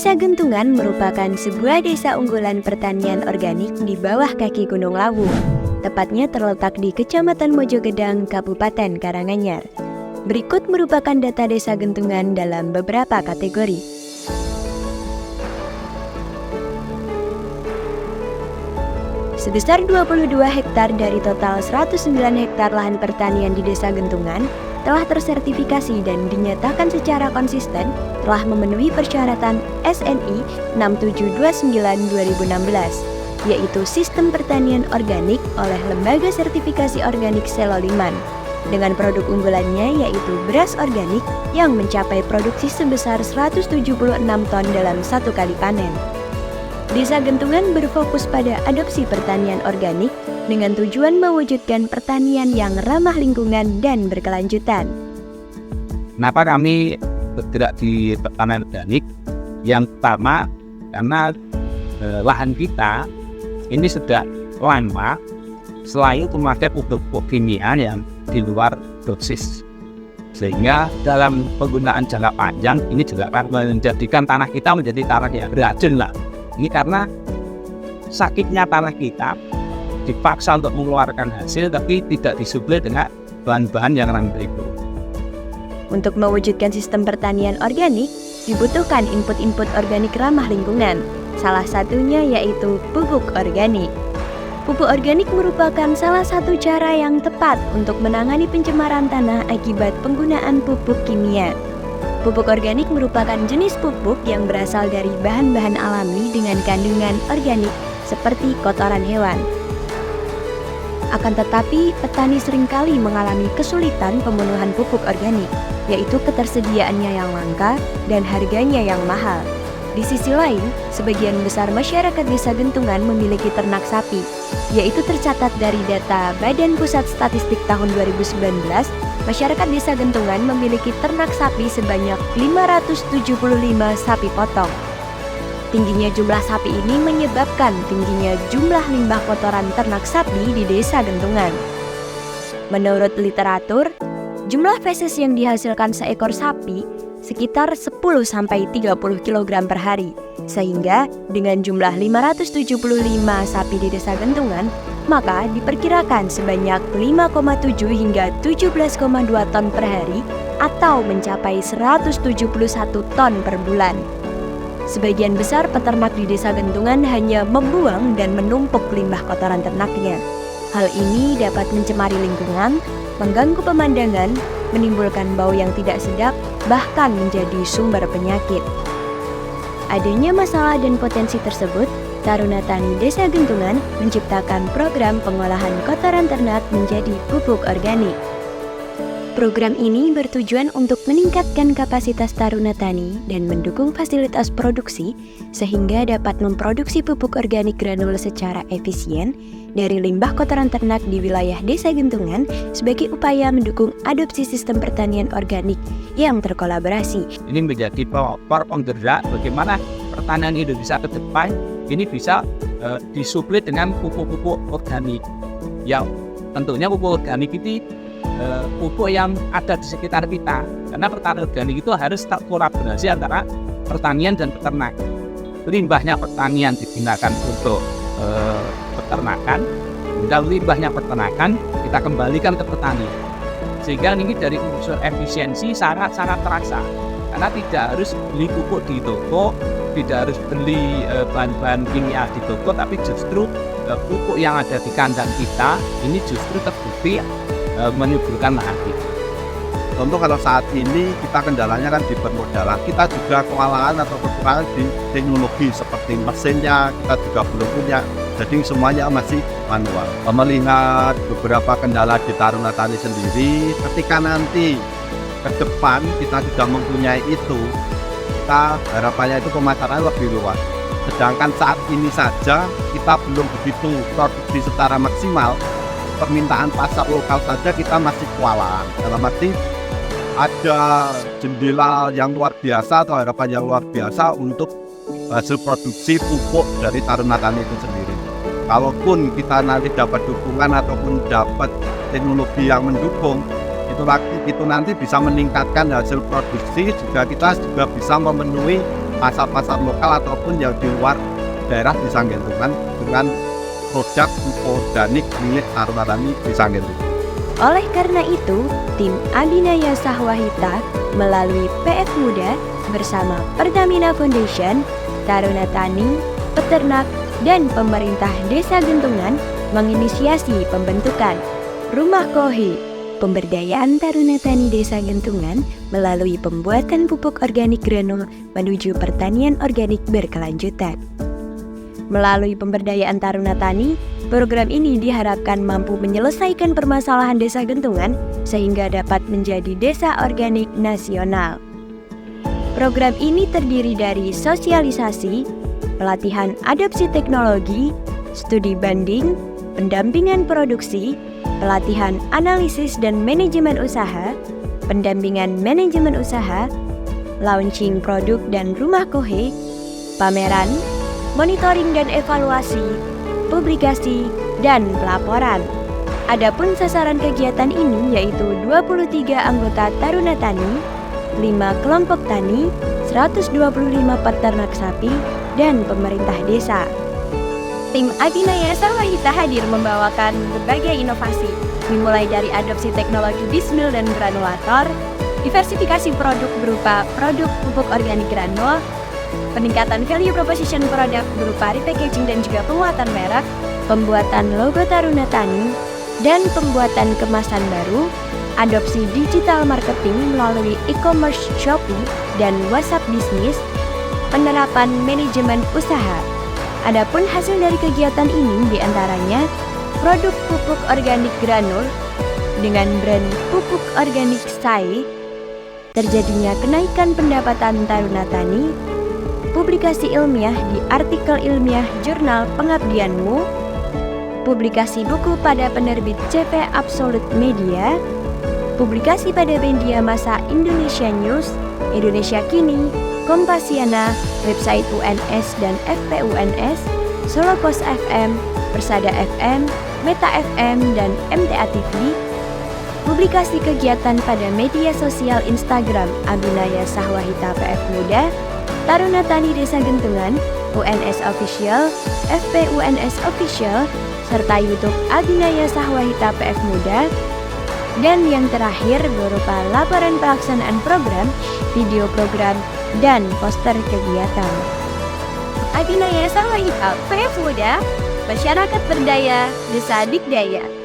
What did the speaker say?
Desa Gentungan merupakan sebuah desa unggulan pertanian organik di bawah kaki Gunung Lawu. Tepatnya terletak di Kecamatan Mojogedang, Kabupaten Karanganyar. Berikut merupakan data Desa Gentungan dalam beberapa kategori. Sebesar 22 hektar dari total 109 hektar lahan pertanian di Desa Gentungan telah tersertifikasi dan dinyatakan secara konsisten telah memenuhi persyaratan SNI 6729/2016, yaitu Sistem Pertanian Organik oleh Lembaga Sertifikasi Organik Seloliman, dengan produk unggulannya yaitu beras organik yang mencapai produksi sebesar 176 ton dalam satu kali panen. Desa Gentungan berfokus pada adopsi pertanian organik dengan tujuan mewujudkan pertanian yang ramah lingkungan dan berkelanjutan. Kenapa kami bergerak di pertanian organik? Yang pertama, karena lahan kita ini sudah lama selain memakai pupuk kimia yang di luar dosis. Sehingga dalam penggunaan jangka panjang ini juga akan menjadikan tanah kita menjadi tanah yang beracun lah. Ini karena sakitnya tanah kita dipaksa untuk mengeluarkan hasil tapi tidak disuplai dengan bahan-bahan yang ramah lingkungan. Untuk mewujudkan sistem pertanian organik, dibutuhkan input-input organik ramah lingkungan. Salah satunya yaitu pupuk organik. Pupuk organik merupakan salah satu cara yang tepat untuk menangani pencemaran tanah akibat penggunaan pupuk kimia. Pupuk organik merupakan jenis pupuk yang berasal dari bahan-bahan alami dengan kandungan organik seperti kotoran hewan. Akan tetapi, petani seringkali mengalami kesulitan pemenuhan pupuk organik, yaitu ketersediaannya yang langka dan harganya yang mahal. Di sisi lain, sebagian besar masyarakat Desa Gentungan memiliki ternak sapi, yaitu tercatat dari data Badan Pusat Statistik tahun 2019, masyarakat Desa Gentungan memiliki ternak sapi sebanyak 575 sapi potong. Tingginya jumlah sapi ini menyebabkan tingginya jumlah limbah kotoran ternak sapi di Desa Gentungan. Menurut literatur, jumlah feses yang dihasilkan seekor sapi sekitar 10-30 kg per hari. Sehingga dengan jumlah 575 sapi di Desa Gentungan, maka diperkirakan sebanyak 5,7 hingga 17,2 ton per hari atau mencapai 171 ton per bulan. Sebagian besar peternak di Desa Gentungan hanya membuang dan menumpuk limbah kotoran ternaknya. Hal ini dapat mencemari lingkungan, mengganggu pemandangan, menimbulkan bau yang tidak sedap, bahkan menjadi sumber penyakit. Adanya masalah dan potensi tersebut, Taruna Tani Desa Gentungan menciptakan program pengolahan kotoran ternak menjadi pupuk organik. Program ini bertujuan untuk meningkatkan kapasitas taruna tani dan mendukung fasilitas produksi sehingga dapat memproduksi pupuk organik granul secara efisien dari limbah kotoran ternak di wilayah Desa Gentungan sebagai upaya mendukung adopsi sistem pertanian organik yang terkolaborasi. Ini menjadi pelopor penggerak bagaimana pertanian Indonesia ke depan ini bisa disuplai dengan pupuk-pupuk organik. Yang tentunya pupuk organik ini pupuk yang ada di sekitar kita, karena pertanian organik itu harus kolaborasi antara pertanian dan peternak. Limbahnya pertanian digunakan untuk peternakan, dan limbahnya peternakan kita kembalikan ke petani, sehingga ini dari unsur efisiensi sangat-sangat terasa, karena tidak harus beli pupuk di toko, tidak harus beli bahan-bahan kimia di toko, tapi justru pupuk yang ada di kandang kita ini justru terbukti menyuburkan lahan kita. Contoh kalau saat ini kita kendalanya kan di permodalan, kita juga kewalahan atau kekurangan di teknologi seperti mesinnya kita juga belum punya, jadi semuanya masih manual. Melihat beberapa kendala di Taruna Tani sendiri, ketika nanti ke depan kita sudah mempunyai itu, kita harapannya itu pemasaran lebih luas. Sedangkan saat ini saja kita belum begitu produksi secara maksimal, permintaan pasar lokal saja kita masih kewalahan. Dalam arti ada jendela yang luar biasa atau harapan yang luar biasa untuk hasil produksi pupuk dari Taruna Tani itu sendiri. Kalaupun kita nanti dapat dukungan ataupun dapat teknologi yang mendukung, itu nanti bisa meningkatkan hasil produksi, juga kita juga bisa memenuhi pasar-pasar lokal ataupun yang di luar daerah Desa Gentungan dengan produk pupuk organik milik Taruna Tani Desa Gentungan. Oleh karena itu, tim Abinaya Sahwahita melalui PF Muda bersama Pertamina Foundation, Taruna Tani, peternak, dan pemerintah Desa Gentungan menginisiasi pembentukan Rumah Kohi, pemberdayaan Taruna Tani Desa Gentungan melalui pembuatan pupuk organik granul menuju pertanian organik berkelanjutan. Melalui pemberdayaan Taruna Tani, program ini diharapkan mampu menyelesaikan permasalahan Desa Gentungan sehingga dapat menjadi desa organik nasional. Program ini terdiri dari sosialisasi, pelatihan adopsi teknologi, studi banding, pendampingan produksi, pelatihan analisis dan manajemen usaha, pendampingan manajemen usaha, launching produk dan rumah kohe, pameran, monitoring dan evaluasi, publikasi, dan pelaporan. Adapun sasaran kegiatan ini yaitu 23 anggota Taruna Tani, 5 kelompok tani, 125 peternak sapi, dan pemerintah desa. Tim Abinaya Sahwahita hadir membawakan berbagai inovasi, dimulai dari adopsi teknologi bismil dan granulator, diversifikasi produk berupa produk pupuk organik granul, peningkatan value proposition produk berupa repackaging dan juga penguatan merek, pembuatan logo Taruna Tani, dan pembuatan kemasan baru, adopsi digital marketing melalui e-commerce Shopee dan WhatsApp bisnis, penerapan manajemen usaha. Adapun hasil dari kegiatan ini diantaranya produk pupuk organik granul dengan brand pupuk organik Sai, terjadinya kenaikan pendapatan Taruna Tani, publikasi ilmiah di artikel ilmiah jurnal Pengabdianmu, publikasi buku pada penerbit CP Absolute Media, publikasi pada media massa Indonesia News, Indonesia Kini, Kompasiana, website UNS dan FPUNS, Solo Post FM, Persada FM, Meta FM, dan MTA TV, publikasi kegiatan pada media sosial Instagram Abinaya Sahwahita PF Muda, Taruna Tani Desa Gentungan, UNS Official, FPUNS Official, serta YouTube Abinaya Sahwahita PF Muda, dan yang terakhir berupa laporan pelaksanaan program, video program, dan poster kegiatan. Abinaya Sahwahita PF Muda, masyarakat berdaya, desa dikdaya.